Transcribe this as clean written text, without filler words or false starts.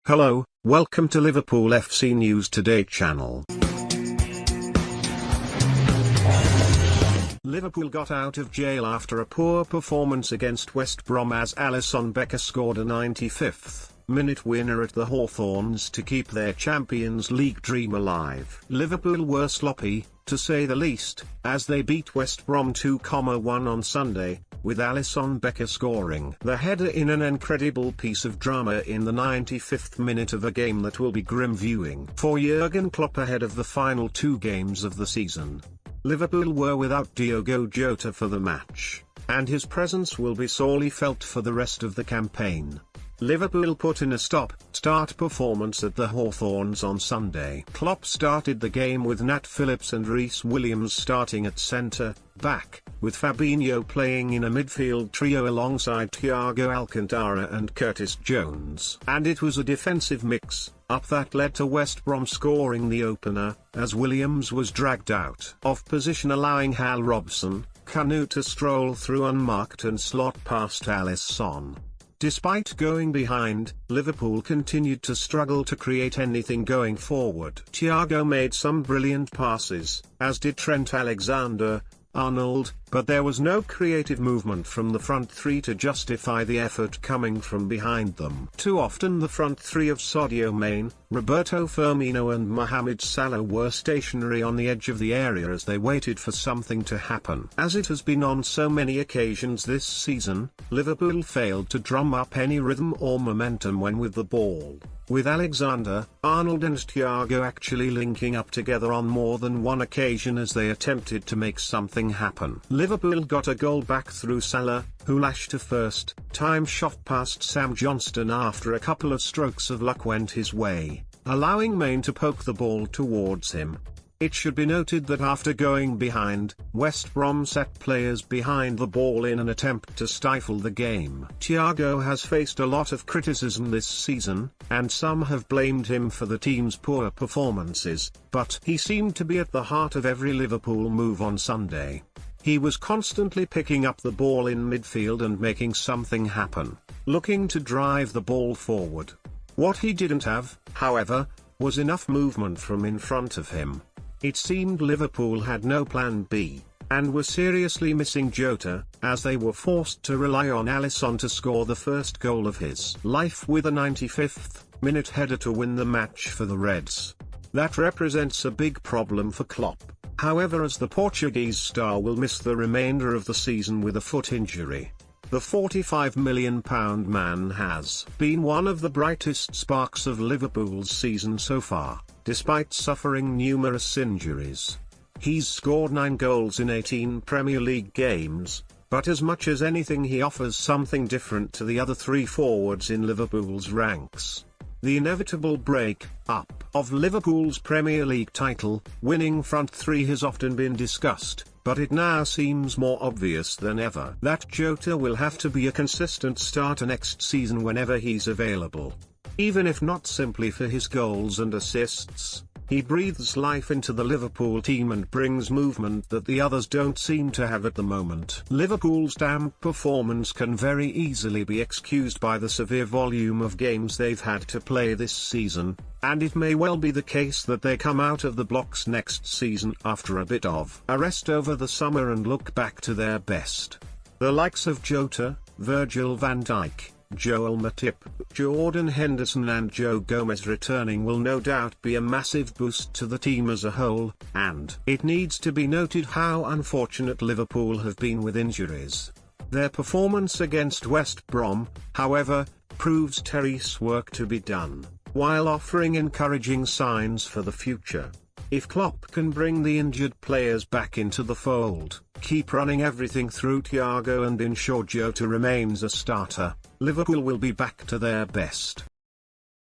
Hello, welcome to Liverpool FC News Today channel. Liverpool got out of jail after a poor performance against West Brom as Alisson Becker scored a 95th minute winner at the Hawthorns to keep their Champions League dream alive. Liverpool were sloppy, to say the least, as they beat West Brom 2-1 on Sunday, with Alisson Becker scoring the header in an incredible piece of drama in the 95th minute of a game that will be grim viewing for Jurgen Klopp ahead of the final two games of the season. Liverpool were without Diogo Jota for the match, and his presence will be sorely felt for the rest of the campaign. Liverpool put in a stop-start performance at the Hawthorns on Sunday. Klopp started the game with Nat Phillips and Rhys Williams starting at centre-back, with Fabinho playing in a midfield trio alongside Thiago Alcantara and Curtis Jones. And it was a defensive mix-up that led to West Brom scoring the opener, as Williams was dragged out of position, allowing Hal Robson-Kanu to stroll through unmarked and slot past Alisson. Despite going behind, Liverpool continued to struggle to create anything going forward. Thiago made some brilliant passes, as did Trent Alexander-Arnold, but there was no creative movement from the front three to justify the effort coming from behind them. Too often the front three of Sadio Mane, Roberto Firmino and Mohamed Salah were stationary on the edge of the area as they waited for something to happen. As it has been on so many occasions this season, Liverpool failed to drum up any rhythm or momentum when with the ball, with Alexander-Arnold and Thiago actually linking up together on more than one occasion as they attempted to make something happen. Liverpool got a goal back through Salah, who lashed a first-time shot past Sam Johnston after a couple of strokes of luck went his way, allowing Mane to poke the ball towards him. It should be noted that after going behind, West Brom set players behind the ball in an attempt to stifle the game. Thiago has faced a lot of criticism this season, and some have blamed him for the team's poor performances, but he seemed to be at the heart of every Liverpool move on Sunday. He was constantly picking up the ball in midfield and making something happen, looking to drive the ball forward. What he didn't have, however, was enough movement from in front of him. It seemed Liverpool had no plan B, and were seriously missing Jota, as they were forced to rely on Alisson to score the first goal of his life with a 95th minute header to win the match for the Reds. That represents a big problem for Klopp, however, as the Portuguese star will miss the remainder of the season with a foot injury. The £45 million man has been one of the brightest sparks of Liverpool's season so far, despite suffering numerous injuries. He's scored 9 goals in 18 Premier League games, but as much as anything he offers something different to the other three forwards in Liverpool's ranks. The inevitable break-up of Liverpool's Premier League title-winning front three has often been discussed, but it now seems more obvious than ever that Jota will have to be a consistent starter next season whenever he's available. Even if not simply for his goals and assists, he breathes life into the Liverpool team and brings movement that the others don't seem to have at the moment. Liverpool's damp performance can very easily be excused by the severe volume of games they've had to play this season, and it may well be the case that they come out of the blocks next season after a bit of a rest over the summer and look back to their best. The likes of Jota, Virgil van Dijk, Joel Matip, Jordan Henderson and Joe Gomez returning will no doubt be a massive boost to the team as a whole, and it needs to be noted how unfortunate Liverpool have been with injuries. Their performance against West Brom, however, proves Terry's work to be done, while offering encouraging signs for the future. If Klopp can bring the injured players back into the fold, keep running everything through Thiago and ensure Jota remains a starter, Liverpool will be back to their best.